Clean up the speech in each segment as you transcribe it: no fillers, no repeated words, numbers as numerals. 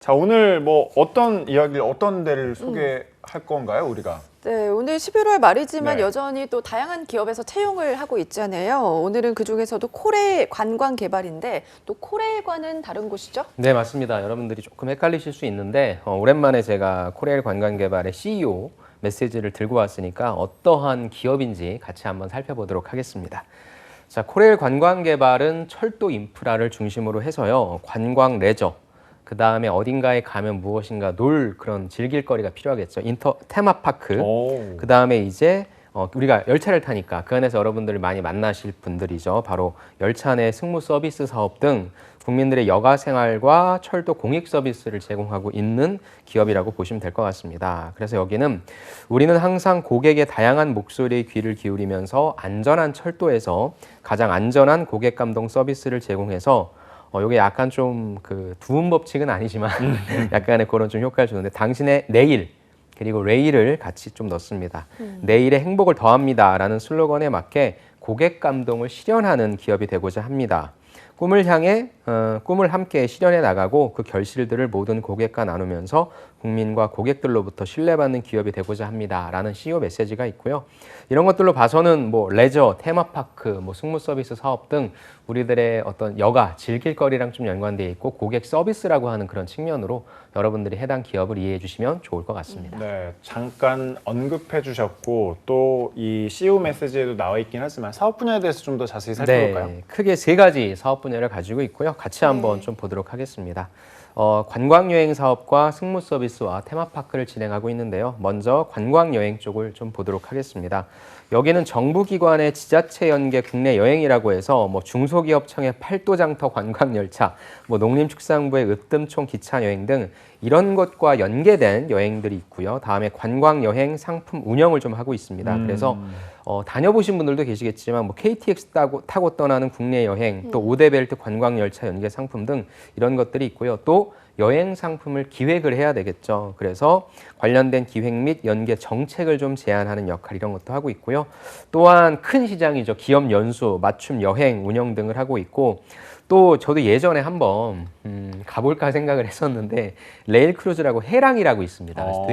자, 오늘 뭐 어떤 이야기를 어떤 데를 소개할 건가요, 우리가? 네, 오늘 11월 말이지만 네. 여전히 또 다양한 기업에서 채용을 하고 있잖아요. 오늘은 그중에서도 코레일 관광 개발인데 또 코레일과는 다른 곳이죠? 네, 맞습니다. 여러분들이 조금 헷갈리실 수 있는데 오랜만에 제가 코레일 관광개발의 CEO 메시지를 들고 왔으니까 어떠한 기업인지 같이 한번 살펴보도록 하겠습니다. 자, 코레일 관광개발은 철도 인프라를 중심으로 해서요. 관광 레저, 그 다음에 어딘가에 가면 무엇인가 놀 그런 즐길 거리가 필요하겠죠. 테마파크, 그 다음에 이제 우리가 열차를 타니까 그 안에서 여러분들을 많이 만나실 분들이죠. 바로 열차 내 승무 서비스 사업 등 국민들의 여가 생활과 철도 공익 서비스를 제공하고 있는 기업이라고 보시면 될 것 같습니다. 그래서 여기는 우리는 항상 고객의 다양한 목소리에 귀를 기울이면서 안전한 철도에서 가장 안전한 고객 감동 서비스를 제공해서 이게 약간 좀 그 두음 법칙은 아니지만 약간의 그런 좀 효과를 주는데 당신의 내일 그리고 레일을 같이 좀 넣습니다. 내일의 행복을 더합니다라는 슬로건에 맞게 고객 감동을 실현하는 기업이 되고자 합니다. 꿈을 향해 꿈을 함께 실현해 나가고 그 결실들을 모든 고객과 나누면서 국민과 고객들로부터 신뢰받는 기업이 되고자 합니다라는 CEO 메시지가 있고요. 이런 것들로 봐서는 뭐 레저, 테마파크, 뭐 승무 서비스 사업 등 우리들의 어떤 여가, 즐길 거리랑 좀 연관되어 있고 고객 서비스라고 하는 그런 측면으로 여러분들이 해당 기업을 이해해 주시면 좋을 것 같습니다. 네, 잠깐 언급해 주셨고 또 이 CEO 메시지에도 나와 있긴 하지만 사업 분야에 대해서 좀 더 자세히 살펴볼까요? 네, 크게 세 가지 사업 분야를 가지고 있고요. 같이 한번 좀 보도록 하겠습니다. 관광여행 사업과 승무 서비스와 테마파크를 진행하고 있는데요. 먼저 관광여행 쪽을 좀 보도록 하겠습니다. 여기는 정부기관의 지자체 연계 국내 여행이라고 해서 뭐 중소기업청의 팔도장터 관광열차, 뭐 농림축산부의 으뜸총 기차 여행 등 이런 것과 연계된 여행들이 있고요. 다음에 관광여행 상품 운영을 좀 하고 있습니다. 그래서 다녀보신 분들도 계시겠지만 뭐 KTX 타고 떠나는 국내 여행, 또 오데벨트 관광열차 연계 상품 등 이런 것들이 있고요. 또 여행 상품을 기획을 해야 되겠죠. 그래서 관련된 기획 및 연계 정책을 좀 제안하는 역할 이런 것도 하고 있고요. 또한 큰 시장이죠. 기업 연수, 맞춤 여행 운영 등을 하고 있고 또 저도 예전에 한번 가볼까 생각을 했었는데 레일 크루즈라고 해랑이라고 있습니다. 그래서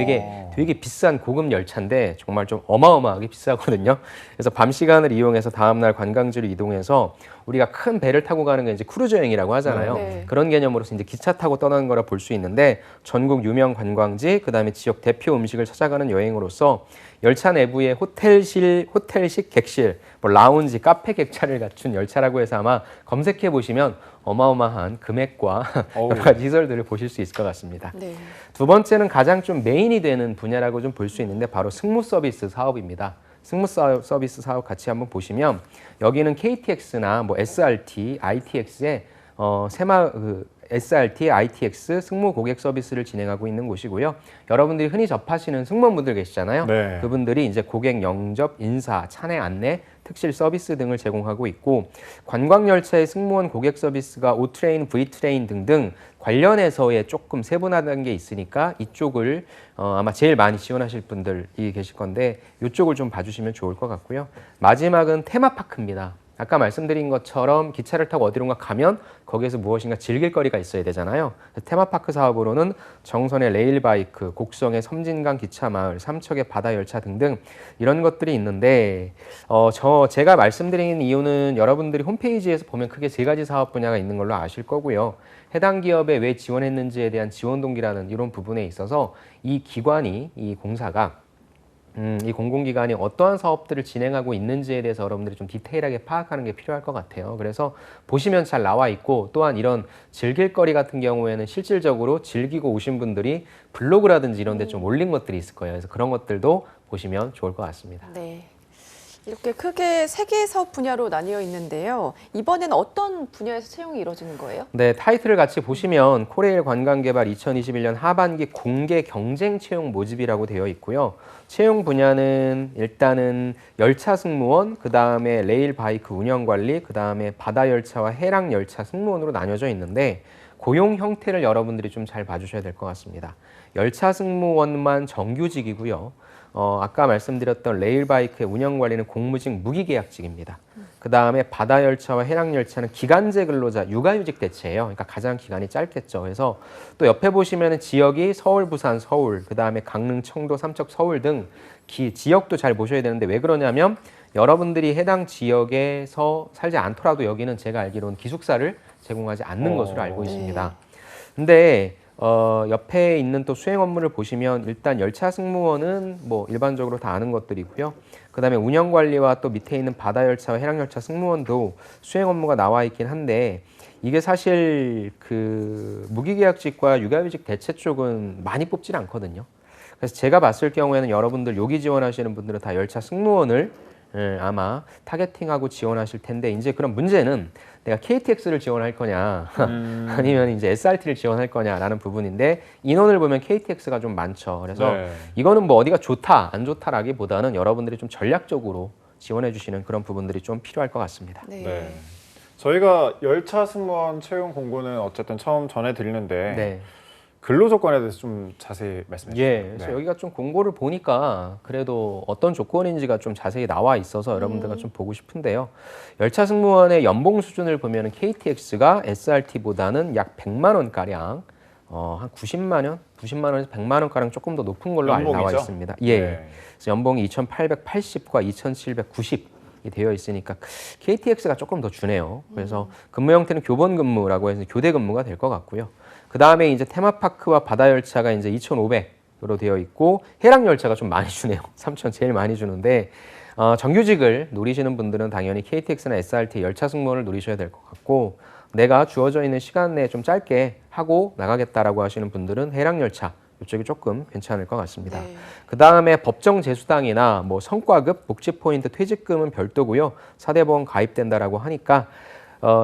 되게 비싼 고급 열차인데 정말 좀 어마어마하게 비싸거든요. 그래서 밤 시간을 이용해서 다음날 관광지로 이동해서 우리가 큰 배를 타고 가는 게 이제 크루즈 여행이라고 하잖아요. 네. 그런 개념으로서 이제 기차 타고 떠나는 거라 볼 수 있는데 전국 유명 관광지, 그다음에 지역 대표 음식을 찾아가는 여행으로서 열차 내부에 호텔식 객실, 뭐 라운지, 카페 객차를 갖춘 열차라고 해서 아마 검색해 보시면 어마어마한 금액과 여러 가지 시설들을 보실 수 있을 것 같습니다. 네. 두 번째는 가장 좀 메인이 되는 분야라고 좀 볼 수 있는데 바로 승무 서비스 사업입니다. 승무 서비스 사업 같이 한번 보시면 여기는 KTX나 뭐 SRT, ITX의 SRT, ITX 승무 고객 서비스를 진행하고 있는 곳이고요. 여러분들이 흔히 접하시는 승무원분들 계시잖아요. 네. 그분들이 이제 고객 영접, 인사, 차내 안내, 특실 서비스 등을 제공하고 있고 관광열차의 승무원 고객 서비스가 O트레인, V트레인 등등 관련해서의 조금 세분화된 게 있으니까 이쪽을 아마 제일 많이 지원하실 분들이 계실 건데 이쪽을 좀 봐주시면 좋을 것 같고요. 마지막은 테마파크입니다. 아까 말씀드린 것처럼 기차를 타고 어디론가 가면 거기에서 무엇인가 즐길 거리가 있어야 되잖아요. 테마파크 사업으로는 정선의 레일바이크, 곡성의 섬진강 기차마을, 삼척의 바다열차 등등 이런 것들이 있는데 제가 말씀드린 이유는 여러분들이 홈페이지에서 보면 크게 세 가지 사업 분야가 있는 걸로 아실 거고요. 해당 기업에 왜 지원했는지에 대한 지원 동기라는 이런 부분에 있어서 이 기관이, 이 공사가 이 공공기관이 어떠한 사업들을 진행하고 있는지에 대해서 여러분들이 좀 디테일하게 파악하는 게 필요할 것 같아요. 그래서 보시면 잘 나와 있고 또한 이런 즐길 거리 같은 경우에는 실질적으로 즐기고 오신 분들이 블로그라든지 이런 데 좀 올린 것들이 있을 거예요. 그래서 그런 것들도 보시면 좋을 것 같습니다. 네. 이렇게 크게 세 개의 사업 분야로 나뉘어 있는데요. 이번에는 어떤 분야에서 채용이 이루어지는 거예요? 네, 타이틀을 같이 보시면 코레일 관광개발 2021년 하반기 공개 경쟁 채용 모집이라고 되어 있고요. 채용 분야는 일단은 열차 승무원, 그 다음에 레일 바이크 운영 관리, 그 다음에 바다 열차와 해랑 열차 승무원으로 나뉘어져 있는데 고용 형태를 여러분들이 좀 잘 봐주셔야 될 것 같습니다. 열차 승무원만 정규직이고요. 아까 말씀드렸던 레일바이크의 운영 관리는 공무직 무기계약직입니다. 그 다음에 바다열차와 해양열차는 기간제 근로자, 육아휴직 대체예요. 그러니까 가장 기간이 짧겠죠. 그래서 또 옆에 보시면 지역이 서울, 부산, 서울, 그 다음에 강릉, 청도, 삼척, 서울 등 지역도 잘 보셔야 되는데 왜 그러냐면 여러분들이 해당 지역에서 살지 않더라도 여기는 제가 알기로는 기숙사를 제공하지 않는 것으로 알고 있습니다. 근데 옆에 있는 또 수행 업무를 보시면 일단 열차 승무원은 뭐 일반적으로 다 아는 것들이고요. 그다음에 운영 관리와 또 밑에 있는 바다 열차와 해양 열차 승무원도 수행 업무가 나와 있긴 한데 이게 사실 그 무기계약직과 육아휴직 대체 쪽은 많이 뽑질 않거든요. 그래서 제가 봤을 경우에는 여러분들 여기 지원하시는 분들은 다 열차 승무원을 아마 타겟팅하고 지원하실 텐데 이제 그런 문제는 내가 KTX를 지원할 거냐 아니면 이제 SRT를 지원할 거냐라는 부분인데 인원을 보면 KTX가 좀 많죠. 그래서 네. 이거는 뭐 어디가 좋다 안 좋다라기보다는 여러분들이 좀 전략적으로 지원해 주시는 그런 부분들이 좀 필요할 것 같습니다. 네. 네. 저희가 열차 승무원 채용 공고는 어쨌든 처음 전해드리는데 네. 근로 조건에 대해서 좀 자세히 말씀해 주세요. 예, 그래서 여기가 좀 공고를 보니까 그래도 어떤 조건인지가 좀 자세히 나와 있어서 여러분들과 좀 보고 싶은데요. 열차 승무원의 연봉 수준을 보면은 KTX가 SRT보다는 약 100만 원 가량, 한 90만 원에서 100만 원 가량 조금 더 높은 걸로 나와 연봉이죠? 있습니다. 예, 네. 그래서 연봉이 2,880과 2,790. 이 되어 있으니까 KTX가 조금 더 주네요. 그래서 근무 형태는 교본 근무라고 해서 교대 근무가 될 것 같고요. 그 다음에 이제 테마파크와 바다열차가 이제 2,500으로 되어 있고 해양열차가 좀 많이 주네요. 3,000 제일 많이 주는데 정규직을 노리시는 분들은 당연히 KTX나 SRT 열차 승무원을 노리셔야 될 것 같고 내가 주어져 있는 시간 내에 좀 짧게 하고 나가겠다라고 하시는 분들은 해양열차 이쪽이 조금 괜찮을 것 같습니다. 네. 그 다음에 법정 재수당이나 뭐 성과급, 복지 포인트, 퇴직금은 별도고요. 4대 보험 가입된다라고 하니까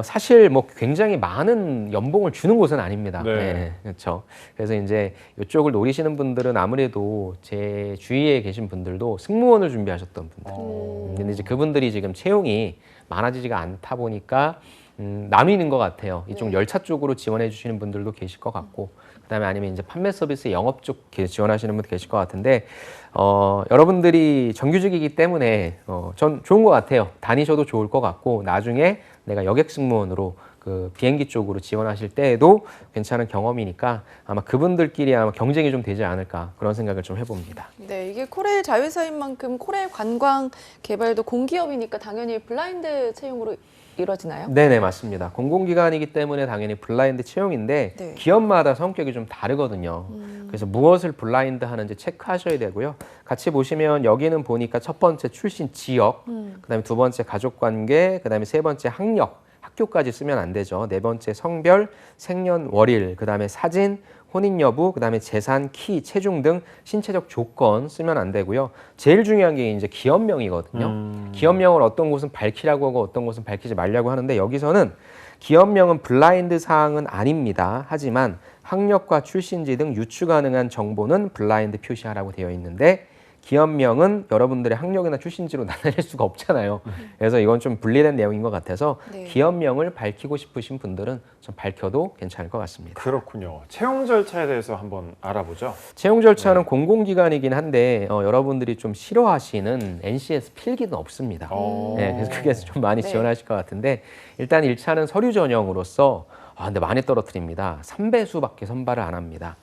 사실 뭐 굉장히 많은 연봉을 주는 곳은 아닙니다. 네. 네, 그렇죠. 그래서 이제 이쪽을 노리시는 분들은 아무래도 제 주위에 계신 분들도 승무원을 준비하셨던 분들. 근데 이제 그분들이 지금 채용이 많아지지가 않다 보니까 나뉘는 것 같아요. 이쪽 네. 열차 쪽으로 지원해 주시는 분들도 계실 것 같고, 그다음에 아니면 이제 판매 서비스 영업 쪽 지원하시는 분 계실 것 같은데, 여러분들이 정규직이기 때문에 전 좋은 것 같아요. 다니셔도 좋을 것 같고, 나중에 내가 여객 승무원으로 그 비행기 쪽으로 지원하실 때에도 괜찮은 경험이니까 아마 그분들끼리 아마 경쟁이 좀 되지 않을까 그런 생각을 좀 해봅니다. 네, 이게 코레일 자회사인 만큼 코레일 관광 개발도 공기업이니까 당연히 블라인드 채용으로 이루어지나요? 네네, 맞습니다. 공공기관이기 때문에 당연히 블라인드 채용인데 네. 기업마다 성격이 좀 다르거든요. 그래서 무엇을 블라인드 하는지 체크하셔야 되고요. 같이 보시면 여기는 보니까 첫 번째 출신 지역, 그다음에 두 번째 가족관계, 그다음에 세 번째 학력, 학교까지 쓰면 안 되죠. 네 번째 성별, 생년월일, 그다음에 사진, 혼인 여부, 그다음에 재산, 키, 체중 등 신체적 조건 쓰면 안 되고요. 제일 중요한 게 이제 기업명이거든요. 기업명을 어떤 곳은 밝히라고 하고 어떤 곳은 밝히지 말라고 하는데 여기서는 기업명은 블라인드 사항은 아닙니다. 하지만 학력과 출신지 등 유추 가능한 정보는 블라인드 표시하라고 되어 있는데 기업명은 여러분들의 학력이나 출신지로 나타낼 수가 없잖아요. 그래서 이건 좀 분리된 내용인 것 같아서 네. 기업명을 밝히고 싶으신 분들은 좀 밝혀도 괜찮을 것 같습니다. 그렇군요. 채용 절차에 대해서 한번 알아보죠. 채용 절차는 공공기관이긴 한데 여러분들이 좀 싫어하시는 NCS 필기는 없습니다. 네, 그래서 그게 좀 많이 네. 지원하실 것 같은데 일단 1차는 서류 전형으로서 근데 많이 떨어뜨립니다. 3배수밖에 선발을 안 합니다.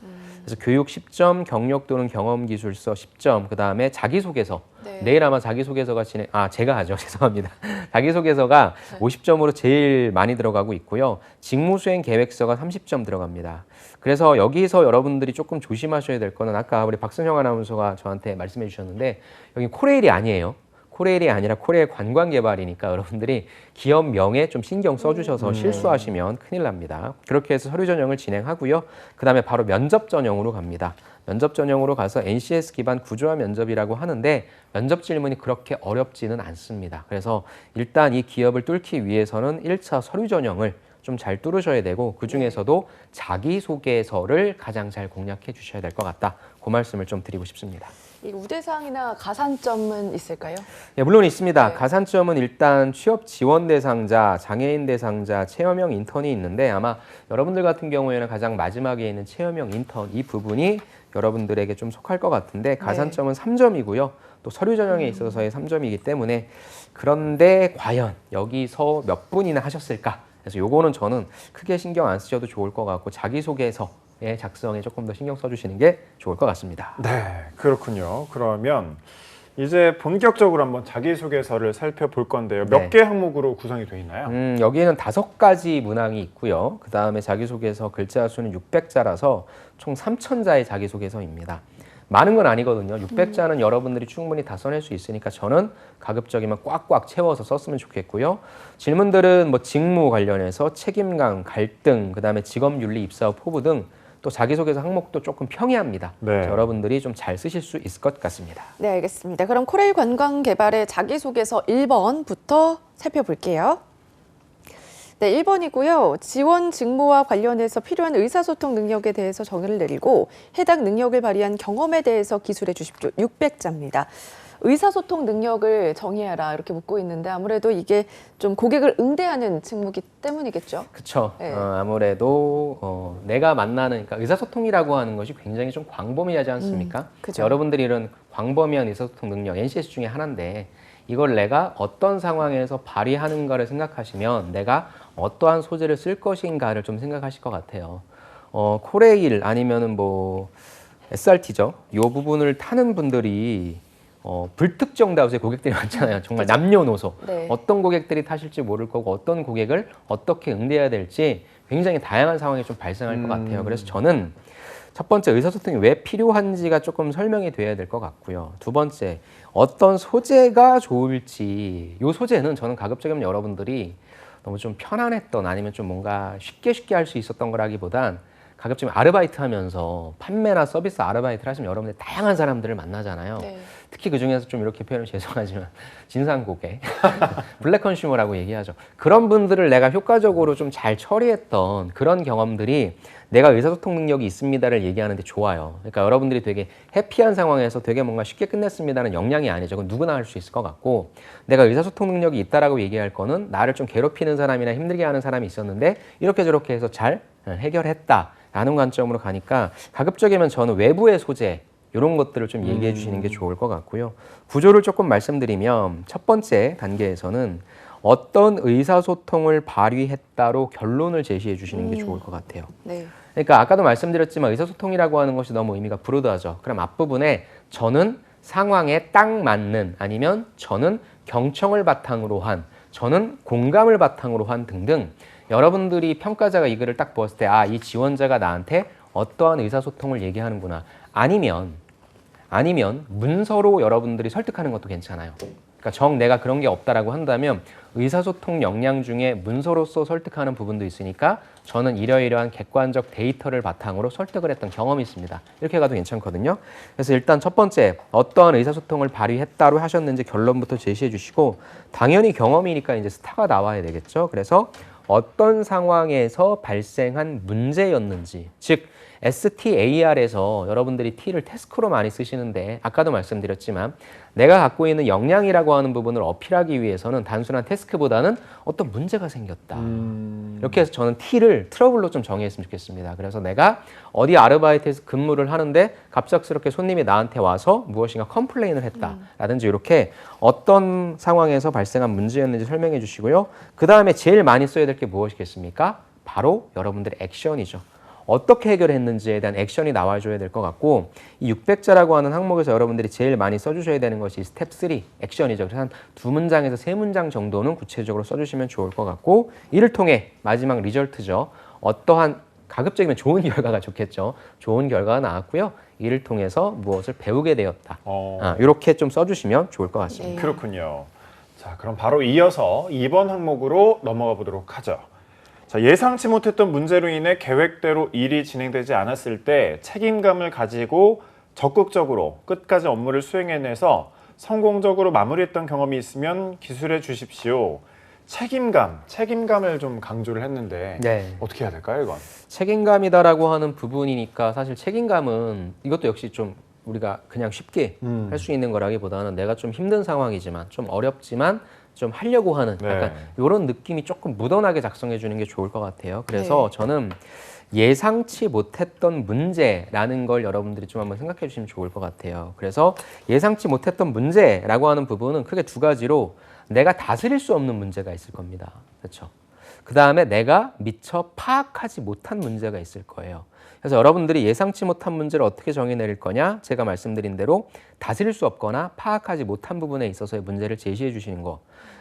그래서 교육 10점, 경력 또는 경험 기술서 10점, 그 다음에 자기소개서. 네. 내일 아마 자기소개서가 제가 하죠. 죄송합니다. 자기소개서가 50점으로 제일 많이 들어가고 있고요. 직무수행 계획서가 30점 들어갑니다. 그래서 여기서 여러분들이 조금 조심하셔야 될 거는 아까 우리 박승형 아나운서가 저한테 말씀해 주셨는데 여기 코레일이 아니에요. 코레일이 아니라 코레일 관광개발이니까 여러분들이 기업 명에 좀 신경 써주셔서 실수하시면 큰일 납니다. 그렇게 해서 서류 전형을 진행하고요. 그 다음에 바로 면접 전형으로 갑니다. 면접 전형으로 가서 NCS 기반 구조화 면접이라고 하는데 면접 질문이 그렇게 어렵지는 않습니다. 그래서 일단 이 기업을 뚫기 위해서는 1차 서류 전형을 좀 잘 뚫으셔야 되고 그중에서도 자기소개서를 가장 잘 공략해 주셔야 될 것 같다. 그 말씀을 좀 드리고 싶습니다. 이 우대상이나 가산점은 있을까요? 예, 물론 있습니다. 네. 가산점은 일단 취업 지원 대상자, 장애인 대상자, 체험형 인턴이 있는데 아마 여러분들 같은 경우에는 가장 마지막에 있는 체험형 인턴 이 부분이 여러분들에게 좀 속할 것 같은데 가산점은 3점이고요. 또 서류 전형에 있어서의 3점이기 때문에 그런데 과연 여기서 몇 분이나 하셨을까? 그래서 요거는 저는 크게 신경 안 쓰셔도 좋을 것 같고 자기소개서의 작성에 조금 더 신경 써주시는 게 좋을 것 같습니다. 네, 그렇군요. 그러면 이제 본격적으로 한번 자기소개서를 살펴볼 건데요. 몇 네. 개 항목으로 구성이 되어 있나요? 여기에는 5가지 문항이 있고요. 그 다음에 자기소개서 글자 수는 600자라서 총 3000자의 자기소개서입니다. 많은 건 아니거든요. 600자는 여러분들이 충분히 다 써낼 수 있으니까 저는 가급적이면 꽉꽉 채워서 썼으면 좋겠고요. 질문들은 뭐 직무 관련해서 책임감, 갈등, 그 다음에 직업윤리, 입사업 포부 등 또 자기소개서 항목도 조금 평이합니다. 네. 여러분들이 좀 잘 쓰실 수 있을 것 같습니다. 네, 알겠습니다. 그럼 코레일 관광개발의 자기소개서 1번부터 살펴볼게요. 네, 1번이고요. 지원 직무와 관련해서 필요한 의사소통 능력에 대해서 정의를 내리고 해당 능력을 발휘한 경험에 대해서 기술해 주십시오. 600자입니다. 의사소통 능력을 정의해라 이렇게 묻고 있는데 아무래도 이게 좀 고객을 응대하는 직무이기 때문이겠죠. 그렇죠. 네. 아무래도 내가 만나는 그러니까 의사소통이라고 하는 것이 굉장히 좀 광범위하지 않습니까? 그죠. 여러분들이 이런 광범위한 의사소통 능력 NCS 중에 하나인데 이걸 내가 어떤 상황에서 발휘하는가를 생각하시면 내가 어떠한 소재를 쓸 것인가를 좀 생각하실 것 같아요. 코레일 아니면은 뭐 SRT죠. 이 부분을 타는 분들이 불특정 다수의 고객들이 많잖아요. 정말 남녀노소. 네. 어떤 고객들이 타실지 모를 거고 어떤 고객을 어떻게 응대해야 될지 굉장히 다양한 상황이 좀 발생할 것 같아요. 그래서 저는 첫 번째 의사소통이 왜 필요한지가 조금 설명이 돼야 될 것 같고요. 두 번째 어떤 소재가 좋을지 이 소재는 저는 가급적이면 여러분들이 너무 좀 편안했던 아니면 좀 뭔가 쉽게 할 수 있었던 거라기보단 가급적이면 아르바이트 하면서 판매나 서비스 아르바이트를 하시면 여러분들 다양한 사람들을 만나잖아요. 네. 특히 그중에서 좀 이렇게 표현을 죄송하지만 진상 고객, 블랙 컨슈머라고 얘기하죠. 그런 분들을 내가 효과적으로 좀 잘 처리했던 그런 경험들이 내가 의사소통 능력이 있습니다를 얘기하는데 좋아요. 그러니까 여러분들이 되게 해피한 상황에서 되게 뭔가 쉽게 끝냈습니다는 역량이 아니죠. 그건 누구나 할 수 있을 것 같고 내가 의사소통 능력이 있다라고 얘기할 거는 나를 좀 괴롭히는 사람이나 힘들게 하는 사람이 있었는데 이렇게 저렇게 해서 잘 해결했다라는 관점으로 가니까 가급적이면 저는 외부의 소재 이런 것들을 좀 얘기해 주시는 게 좋을 것 같고요. 구조를 조금 말씀드리면 첫 번째 단계에서는 어떤 의사소통을 발휘했다로 결론을 제시해 주시는 게 좋을 것 같아요. 네. 그러니까 아까도 말씀드렸지만 의사소통이라고 하는 것이 너무 의미가 브로드하죠. 그럼 앞부분에 저는 상황에 딱 맞는 아니면 저는 경청을 바탕으로 한 저는 공감을 바탕으로 한 등등 여러분들이 평가자가 이 글을 딱 보았을 때 아, 이 지원자가 나한테 어떠한 의사소통을 얘기하는구나. 아니면 문서로 여러분들이 설득하는 것도 괜찮아요. 그러니까 내가 그런 게 없다라고 한다면 의사소통 역량 중에 문서로서 설득하는 부분도 있으니까 저는 이러이러한 객관적 데이터를 바탕으로 설득을 했던 경험이 있습니다. 이렇게 가도 괜찮거든요. 그래서 일단 첫 번째 어떠한 의사소통을 발휘했다로 하셨는지 결론부터 제시해 주시고 당연히 경험이니까 이제 스타가 나와야 되겠죠. 그래서 어떤 상황에서 발생한 문제였는지 즉 STAR에서 여러분들이 T를 태스크로 많이 쓰시는데 아까도 말씀드렸지만 내가 갖고 있는 역량이라고 하는 부분을 어필하기 위해서는 단순한 태스크보다는 어떤 문제가 생겼다. 이렇게 해서 저는 T를 트러블로 좀 정의했으면 좋겠습니다. 그래서 내가 어디 아르바이트에서 근무를 하는데 갑작스럽게 손님이 나한테 와서 무엇인가 컴플레인을 했다라든지 이렇게 어떤 상황에서 발생한 문제였는지 설명해 주시고요. 그 다음에 제일 많이 써야 될 게 무엇이겠습니까? 바로 여러분들의 액션이죠. 어떻게 해결했는지에 대한 액션이 나와줘야 될 것 같고 이 600자라고 하는 항목에서 여러분들이 제일 많이 써주셔야 되는 것이 스텝 3 액션이죠. 그래서 한 2문장에서 3문장 정도는 구체적으로 써주시면 좋을 것 같고 이를 통해 마지막 리절트죠. 어떠한 가급적이면 좋은 결과가 좋겠죠. 좋은 결과가 나왔고요. 이를 통해서 무엇을 배우게 되었다. 이렇게 좀 써주시면 좋을 것 같습니다. 네. 그렇군요. 자, 그럼 바로 이어서 2번 항목으로 넘어가 보도록 하죠. 자, 예상치 못했던 문제로 인해 계획대로 일이 진행되지 않았을 때 책임감을 가지고 적극적으로 끝까지 업무를 수행해내서 성공적으로 마무리했던 경험이 있으면 기술해 주십시오. 책임감을 좀 강조를 했는데 네. 어떻게 해야 될까요, 이건? 책임감이다라고 하는 부분이니까 사실 책임감은 이것도 역시 좀 우리가 그냥 쉽게 할 수 있는 거라기보다는 내가 좀 힘든 상황이지만 좀 어렵지만 좀 하려고 하는 네. 약간 이런 느낌이 조금 묻어나게 작성해 주는 게 좋을 것 같아요. 그래서 저는 예상치 못했던 문제라는 걸 여러분들이 좀 한번 생각해 주시면 좋을 것 같아요. 그래서 예상치 못했던 문제라고 하는 부분은 크게 두 가지로 내가 다스릴 수 없는 문제가 있을 겁니다. 그렇죠? 그 다음에 내가 미처 파악하지 못한 문제가 있을 거예요. 그래서 여러분들이 예상치 못한 문제를 어떻게 정의 내릴 거냐? 제가 말씀드린 대로 다스릴 수 없거나 파악하지 못한 부분에 있어서의 문제를 제시해 주시는 거.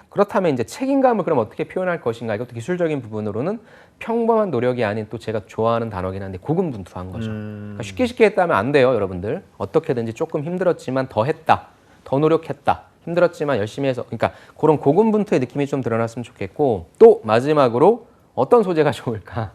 그렇다면 이제 책임감을 그럼 어떻게 표현할 것인가? 이것도 기술적인 부분으로는 평범한 노력이 아닌 또 제가 좋아하는 단어긴 한데 고군분투한 거죠. 그러니까 쉽게 했다면 안 돼요, 여러분들. 어떻게든지 조금 힘들었지만 더 했다, 더 노력했다. 힘들었지만 열심히 해서, 그러니까 그런 고군분투의 느낌이 좀 드러났으면 좋겠고, 또 마지막으로 어떤 소재가 좋을까?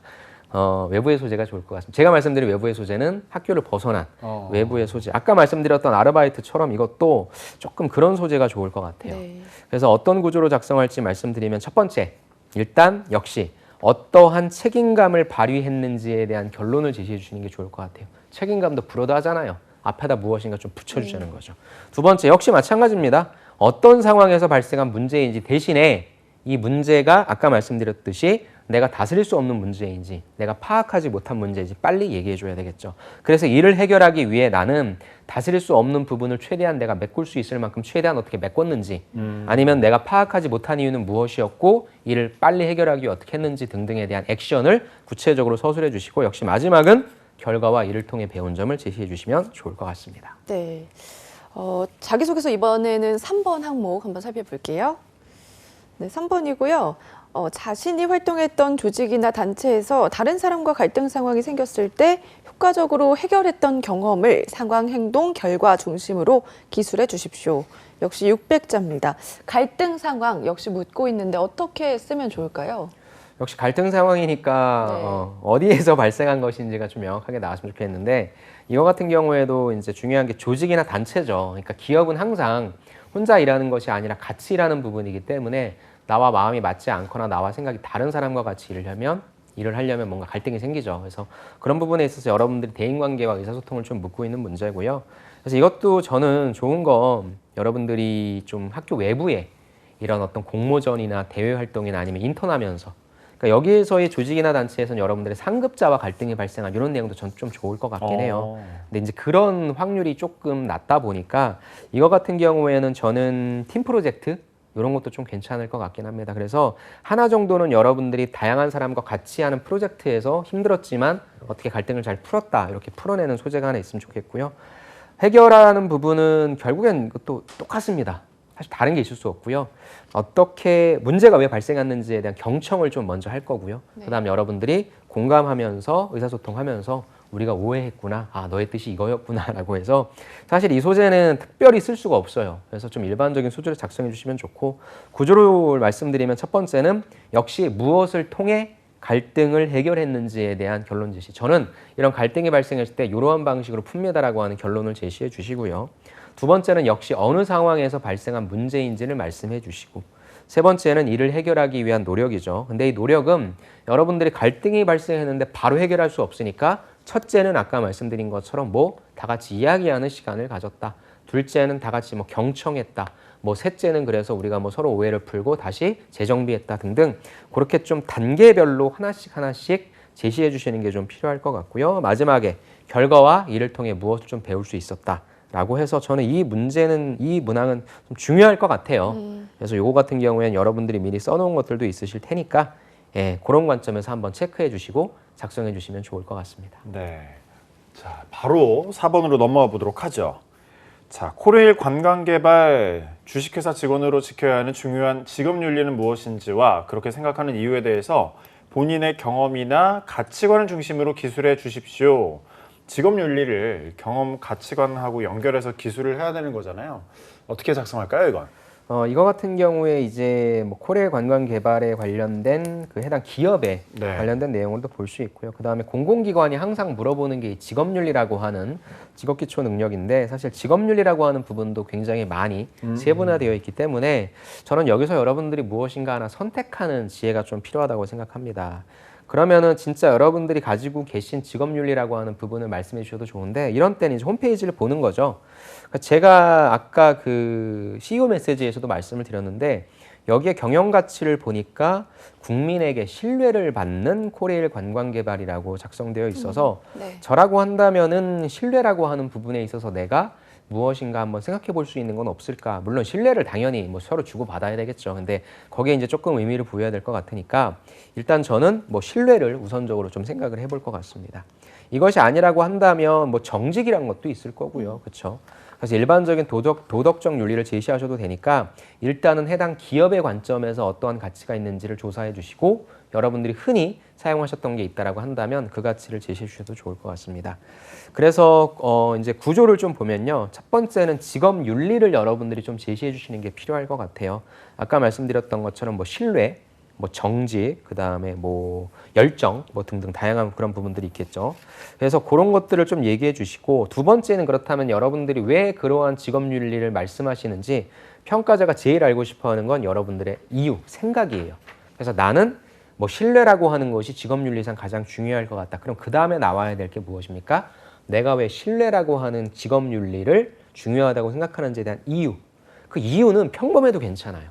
외부의 소재가 좋을 것 같습니다. 제가 말씀드린 외부의 소재는 학교를 벗어난 외부의 소재. 아까 말씀드렸던 아르바이트처럼 이것도 조금 그런 소재가 좋을 것 같아요. 네. 그래서 어떤 구조로 작성할지 말씀드리면 첫 번째, 일단 역시 어떠한 책임감을 발휘했는지에 대한 결론을 제시해 주시는 게 좋을 것 같아요. 책임감도 불어다잖아요. 앞에다 무엇인가 좀 붙여주자는 거죠. 두 번째, 역시 마찬가지입니다. 어떤 상황에서 발생한 문제인지 대신에 이 문제가 아까 말씀드렸듯이 내가 다스릴 수 없는 문제인지 내가 파악하지 못한 문제인지 빨리 얘기해 줘야 되겠죠. 그래서 이를 해결하기 위해 나는 다스릴 수 없는 부분을 최대한 내가 메꿀 수 있을 만큼 최대한 어떻게 메꿨는지 아니면 내가 파악하지 못한 이유는 무엇이었고 이를 빨리 해결하기 위해 어떻게 했는지 등등에 대한 액션을 구체적으로 서술해 주시고 역시 마지막은 결과와 이를 통해 배운 점을 제시해 주시면 좋을 것 같습니다. 네. 자기소개서 이번에는 3번 항목 한번 살펴볼게요. 네, 3번이고요. 자신이 활동했던 조직이나 단체에서 다른 사람과 갈등 상황이 생겼을 때 효과적으로 해결했던 경험을 상황, 행동, 결과 중심으로 기술해 주십시오. 역시 600자입니다. 갈등 상황 역시 묻고 있는데 어떻게 쓰면 좋을까요? 역시 갈등 상황이니까 어디에서 발생한 것인지가 좀 명확하게 나왔으면 좋겠는데 이거 같은 경우에도 이제 중요한 게 조직이나 단체죠. 그러니까 기업은 항상 혼자 일하는 것이 아니라 같이 일하는 부분이기 때문에 나와 마음이 맞지 않거나 나와 생각이 다른 사람과 같이 일을 하려면 뭔가 갈등이 생기죠. 그래서 그런 부분에 있어서 여러분들이 대인관계와 의사소통을 좀 묻고 있는 문제고요. 그래서 이것도 저는 좋은 건 여러분들이 좀 학교 외부에 이런 어떤 공모전이나 대외 활동이나 아니면 인턴하면서 그러니까 여기에서의 조직이나 단체에서는 여러분들의 상급자와 갈등이 발생한 이런 내용도 전 좀 좋을 것 같긴 해요. 근데 이제 그런 확률이 조금 낮다 보니까 이거 같은 경우에는 저는 팀 프로젝트 이런 것도 좀 괜찮을 것 같긴 합니다. 그래서 하나 정도는 여러분들이 다양한 사람과 같이 하는 프로젝트에서 힘들었지만 어떻게 갈등을 잘 풀었다 이렇게 풀어내는 소재가 하나 있으면 좋겠고요. 해결하는 부분은 결국엔 또 똑같습니다. 사실 다른 게 있을 수 없고요. 어떻게 문제가 왜 발생했는지에 대한 경청을 좀 먼저 할 거고요. 그다음 여러분들이 공감하면서 의사소통하면서 우리가 오해했구나. 아, 너의 뜻이 이거였구나. 라고 해서 사실 이 소재는 특별히 쓸 수가 없어요. 그래서 좀 일반적인 소재를 작성해 주시면 좋고 구조를 말씀드리면 첫 번째는 역시 무엇을 통해 갈등을 해결했는지에 대한 결론 제시. 저는 이런 갈등이 발생했을 때 이러한 방식으로 풉니다라고 하는 결론을 제시해 주시고요. 두 번째는 역시 어느 상황에서 발생한 문제인지를 말씀해 주시고 세 번째는 이를 해결하기 위한 노력이죠. 근데 이 노력은 여러분들이 갈등이 발생했는데 바로 해결할 수 없으니까 첫째는 아까 말씀드린 것처럼 다 같이 이야기하는 시간을 가졌다. 둘째는 다 같이 경청했다. 셋째는 그래서 우리가 서로 오해를 풀고 다시 재정비했다 등등 그렇게 좀 단계별로 하나씩 제시해 주시는 게 좀 필요할 것 같고요. 마지막에 결과와 이를 통해 무엇을 좀 배울 수 있었다라고 해서 저는 이 문항은 좀 중요할 것 같아요. 그래서 요거 같은 경우에는 여러분들이 미리 써놓은 것들도 있으실 테니까 그런 관점에서 한번 체크해 주시고 작성해 주시면 좋을 것 같습니다. 네. 자, 바로 4번으로 넘어가 보도록 하죠. 자, 코레일 관광개발 주식회사 직원으로 지켜야 하는 중요한 직업윤리는 무엇인지와 그렇게 생각하는 이유에 대해서 본인의 경험이나 가치관을 중심으로 기술해 주십시오. 직업윤리를 경험, 가치관하고 연결해서 기술을 해야 되는 거잖아요. 어떻게 작성할까요, 이건? 이거 같은 경우에 이제 코레일 관광 개발에 관련된 그 해당 기업에 관련된 내용으로도 볼 수 있고요. 그 다음에 공공기관이 항상 물어보는 게 직업윤리라고 하는 직업기초 능력인데 사실 직업윤리라고 하는 부분도 굉장히 많이 세분화되어 있기 때문에 저는 여기서 여러분들이 무엇인가 하나 선택하는 지혜가 좀 필요하다고 생각합니다. 그러면은 진짜 여러분들이 가지고 계신 직업윤리라고 하는 부분을 말씀해 주셔도 좋은데 이런 때는 이제 홈페이지를 보는 거죠. 그러니까 제가 아까 그 CEO 메시지에서도 말씀을 드렸는데 여기에 경영 가치를 보니까 국민에게 신뢰를 받는 코레일 관광개발이라고 작성되어 있어서 네. 저라고 한다면은 신뢰라고 하는 부분에 있어서 내가 무엇인가 한번 생각해 볼 수 있는 건 없을까? 물론 신뢰를 당연히 뭐 서로 주고 받아야 되겠죠. 근데 거기에 이제 조금 의미를 부여해야 될 것 같으니까 일단 저는 뭐 신뢰를 우선적으로 좀 생각을 해볼 것 같습니다. 이것이 아니라고 한다면 뭐 정직이란 것도 있을 거고요. 그렇죠? 그래서 일반적인 도덕적 윤리를 제시하셔도 되니까 일단은 해당 기업의 관점에서 어떠한 가치가 있는지를 조사해 주시고 여러분들이 흔히 사용하셨던 게 있다라고 한다면 그 가치를 제시해 주셔도 좋을 것 같습니다. 그래서 이제 구조를 좀 보면요. 첫 번째는 직업 윤리를 여러분들이 좀 제시해 주시는 게 필요할 것 같아요. 아까 말씀드렸던 것처럼 뭐 신뢰, 뭐 정직, 그다음에 뭐 열정, 뭐 등등 다양한 그런 부분들이 있겠죠. 그래서 그런 것들을 좀 얘기해 주시고 두 번째는 그렇다면 여러분들이 왜 그러한 직업 윤리를 말씀하시는지 평가자가 제일 알고 싶어 하는 건 여러분들의 이유, 생각이에요. 그래서 나는 뭐 신뢰라고 하는 것이 직업윤리상 가장 중요할 것 같다. 그럼 그 다음에 나와야 될 게 무엇입니까? 내가 왜 신뢰라고 하는 직업윤리를 중요하다고 생각하는지에 대한 이유. 그 이유는 평범해도 괜찮아요.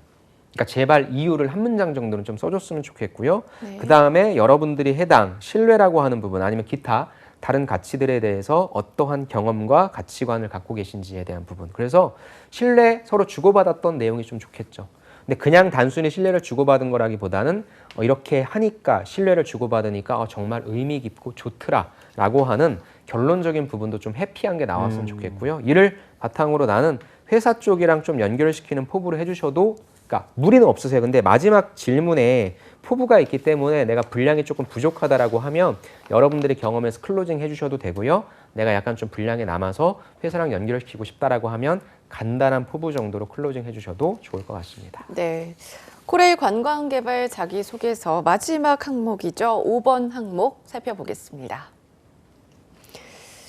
그러니까 제발 이유를 한 문장 정도는 좀 써줬으면 좋겠고요. 네. 그 다음에 여러분들이 해당 신뢰라고 하는 부분 아니면 기타 다른 가치들에 대해서 어떠한 경험과 가치관을 갖고 계신지에 대한 부분. 그래서 신뢰 서로 주고받았던 내용이 좀 좋겠죠. 근데 그냥 단순히 신뢰를 주고받은 거라기보다는 이렇게 하니까 신뢰를 주고받으니까 정말 의미 깊고 좋더라라고 하는 결론적인 부분도 좀 해피한 게 나왔으면 좋겠고요. 이를 바탕으로 나는 회사 쪽이랑 좀 연결시키는 포부를 해주셔도 그러니까 무리는 없으세요. 근데 마지막 질문에 포부가 있기 때문에 내가 분량이 조금 부족하다라고 하면 여러분들이 경험에서 클로징 해주셔도 되고요. 내가 약간 좀 분량이 남아서 회사랑 연결시키고 싶다라고 하면 간단한 포부 정도로 클로징 해주셔도 좋을 것 같습니다. 네. 코레일 관광개발 자기소개서 마지막 항목이죠. 5번 항목 살펴보겠습니다.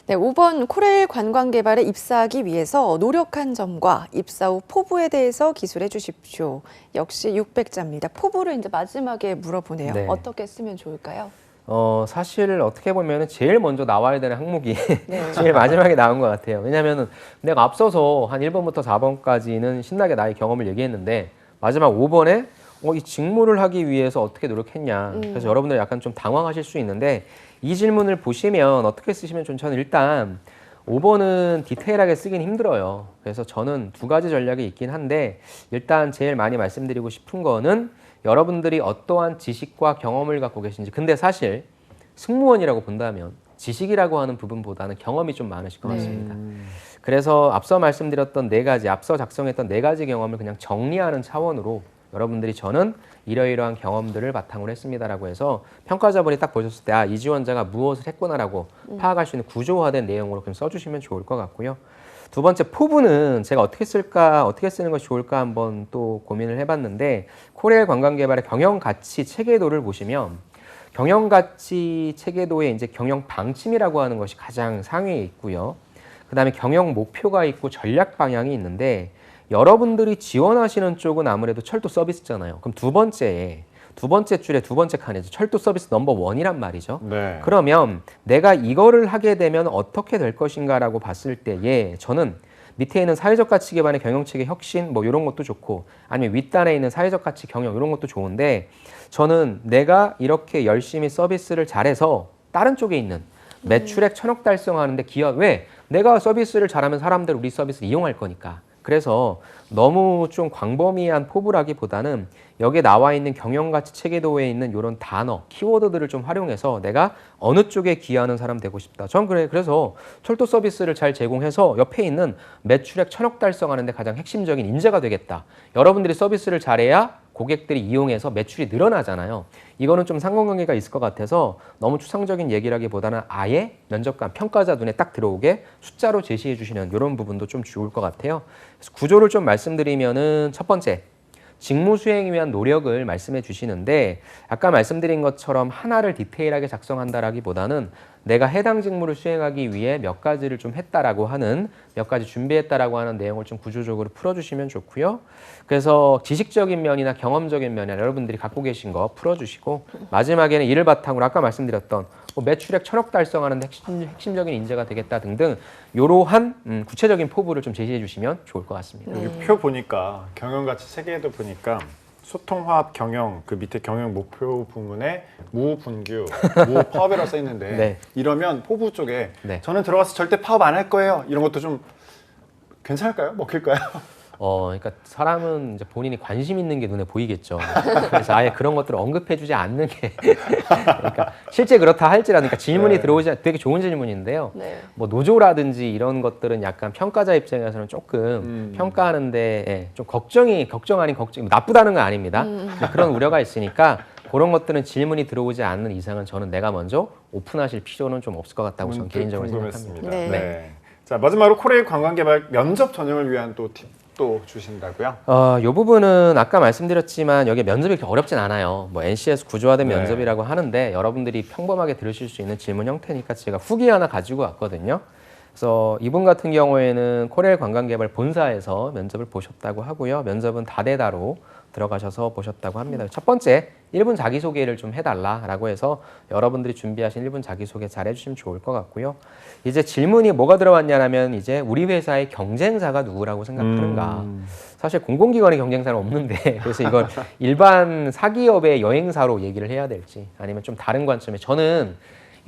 네, 5번 코레일 관광개발에 입사하기 위해서 노력한 점과 입사 후 포부에 대해서 기술해 주십시오. 역시 600자입니다. 포부를 이제 마지막에 물어보네요. 네. 어떻게 쓰면 좋을까요? 사실 어떻게 보면 제일 먼저 나와야 되는 항목이 네. 제일 마지막에 나온 것 같아요. 왜냐하면 내가 앞서서 한 1번부터 4번까지는 신나게 나의 경험을 얘기했는데 마지막 5번에 이 직무를 하기 위해서 어떻게 노력했냐. 그래서 여러분들 약간 좀 당황하실 수 있는데 이 질문을 보시면 어떻게 쓰시면 좋은지 저는 일단 5번은 디테일하게 쓰긴 힘들어요. 그래서 저는 두 가지 전략이 있긴 한데 일단 제일 많이 말씀드리고 싶은 거는 여러분들이 어떠한 지식과 경험을 갖고 계신지. 근데 사실 승무원이라고 본다면 지식이라고 하는 부분보다는 경험이 좀 많으실 것 같습니다. 그래서 앞서 말씀드렸던 네 가지, 앞서 작성했던 네 가지 경험을 그냥 정리하는 차원으로 여러분들이 저는 이러이러한 경험들을 바탕으로 했습니다라고 해서 평가자분이 딱 보셨을 때 이 지원자가 무엇을 했구나라고 파악할 수 있는 구조화된 내용으로 그럼 써주시면 좋을 것 같고요. 두 번째 포부는 제가 어떻게 쓸까, 어떻게 쓰는 것이 좋을까 한번 또 고민을 해봤는데 코레일 관광개발의 경영가치 체계도를 보시면 경영가치 체계도에 이제 경영 방침이라고 하는 것이 가장 상위에 있고요. 그 다음에 경영 목표가 있고 전략 방향이 있는데 여러분들이 지원하시는 쪽은 아무래도 철도 서비스잖아요. 그럼 두 번째 줄에 두 번째 칸에서 철도 서비스 넘버 원이란 말이죠. 네. 그러면 내가 이거를 하게 되면 어떻게 될 것인가라고 봤을 때에 저는 밑에 있는 사회적 가치 기반의 경영체계 혁신 뭐 이런 것도 좋고 아니면 윗단에 있는 사회적 가치 경영 이런 것도 좋은데 저는 내가 이렇게 열심히 서비스를 잘해서 다른 쪽에 있는 매출액 1000억 달성하는데 기업 왜? 내가 서비스를 잘하면 사람들 우리 서비스를 이용할 거니까. 그래서 너무 좀 광범위한 포부라기보다는 여기에 나와 있는 경영가치 체계도에 있는 이런 단어, 키워드들을 좀 활용해서 내가 어느 쪽에 기여하는 사람 되고 싶다. 전 그래서 철도 서비스를 잘 제공해서 옆에 있는 매출액 1000억 달성하는데 가장 핵심적인 인재가 되겠다. 여러분들이 서비스를 잘해야 고객들이 이용해서 매출이 늘어나잖아요. 이거는 좀 상관관계가 있을 것 같아서 너무 추상적인 얘기라기보다는 아예 면접관, 평가자 눈에 딱 들어오게 숫자로 제시해 주시는 이런 부분도 좀 좋을 것 같아요. 그래서 구조를 좀 말씀드리면은 첫 번째, 직무 수행을 위한 노력을 말씀해 주시는데 아까 말씀드린 것처럼 하나를 디테일하게 작성한다라기보다는 내가 해당 직무를 수행하기 위해 몇 가지를 좀 했다라고 하는 몇 가지 준비했다라고 하는 내용을 좀 구조적으로 풀어주시면 좋고요. 그래서 지식적인 면이나 경험적인 면이나 여러분들이 갖고 계신 거 풀어주시고 마지막에는 이를 바탕으로 아까 말씀드렸던 뭐 매출액 1,000억 달성하는 데 핵심적인 인재가 되겠다 등등 이러한 구체적인 포부를 좀 제시해 주시면 좋을 것 같습니다. 여기 표 보니까 경영가치 체계도 보니까 소통, 화합, 경영 그 밑에 경영 목표 부문에 무분규, 무파업이라고 써 있는데 네. 이러면 포부 쪽에 네. 저는 들어가서 절대 파업 안 할 거예요. 이런 것도 좀 괜찮을까요? 먹힐까요? 그러니까 사람은 이제 본인이 관심 있는 게 눈에 보이겠죠. 그래서 아예 그런 것들을 언급해주지 않는 게 그러니까 실제 그렇다 할지라도 그러니까 질문이 네. 들어오지 되게 좋은 질문인데요. 네. 뭐 노조라든지 이런 것들은 약간 평가자 입장에서는 조금 평가하는데 좀 걱정 아닌 걱정 나쁘다는 건 아닙니다. 근데 그런 우려가 있으니까 그런 것들은 질문이 들어오지 않는 이상은 저는 내가 먼저 오픈하실 필요는 좀 없을 것 같다고 저는 개인적으로 생각합니다. 네. 네. 자 마지막으로 코레일 관광개발 면접 전형을 위한 또 팁도 주신다고요? 이 부분은 아까 말씀드렸지만 여기 면접이 그렇게 어렵진 않아요. 뭐 NCS 구조화된 네. 면접이라고 하는데 여러분들이 평범하게 들으실 수 있는 질문 형태니까 제가 후기 하나 가지고 왔거든요. 그래서 이분 같은 경우에는 코레일 관광개발 본사에서 면접을 보셨다고 하고요. 면접은 다대다로 들어가셔서 보셨다고 합니다. 첫 번째, 1분 자기소개를 좀 해달라라고 해서 여러분들이 준비하신 1분 자기소개 잘 해주시면 좋을 것 같고요. 이제 질문이 뭐가 들어왔냐면 이제 우리 회사의 경쟁사가 누구라고 생각하는가. 사실 공공기관의 경쟁사는 없는데 그래서 이걸 일반 사기업의 여행사로 얘기를 해야 될지 아니면 좀 다른 관점에 저는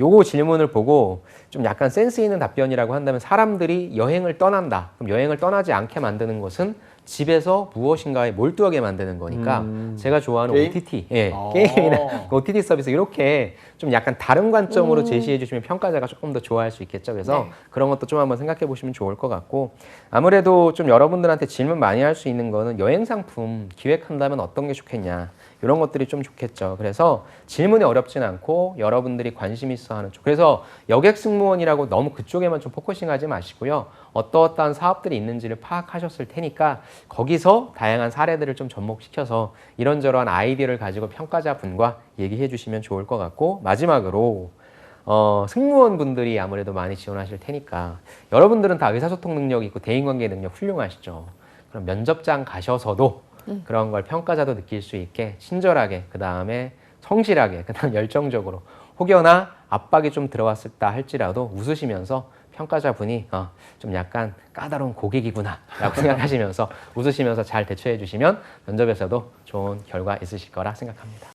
요거 질문을 보고 좀 약간 센스 있는 답변이라고 한다면 사람들이 여행을 떠난다. 그럼 여행을 떠나지 않게 만드는 것은 집에서 무엇인가에 몰두하게 만드는 거니까 제가 좋아하는 게임? OTT, 게임이나 OTT 서비스 이렇게 좀 약간 다른 관점으로 제시해 주시면 평가자가 조금 더 좋아할 수 있겠죠. 그래서 네. 그런 것도 좀 한번 생각해 보시면 좋을 것 같고 아무래도 좀 여러분들한테 질문 많이 할 수 있는 거는 여행 상품 기획한다면 어떤 게 좋겠냐. 이런 것들이 좀 좋겠죠. 그래서 질문이 어렵진 않고 여러분들이 관심 있어 하는 쪽. 그래서 여객 승무원이라고 너무 그쪽에만 좀 포커싱하지 마시고요. 어떠어떠한 사업들이 있는지를 파악하셨을 테니까 거기서 다양한 사례들을 좀 접목시켜서 이런저런 아이디어를 가지고 평가자분과 얘기해 주시면 좋을 것 같고 마지막으로 승무원분들이 아무래도 많이 지원하실 테니까 여러분들은 다 의사소통 능력이 있고 대인관계 능력 훌륭하시죠. 그럼 면접장 가셔서도 그런 걸 평가자도 느낄 수 있게 친절하게 그 다음에 성실하게 그 다음 열정적으로 혹여나 압박이 좀 들어왔다 할지라도 웃으시면서 평가자분이 좀 약간 까다로운 고객이구나 라고 생각하시면서 웃으시면서 잘 대처해 주시면 면접에서도 좋은 결과 있으실 거라 생각합니다.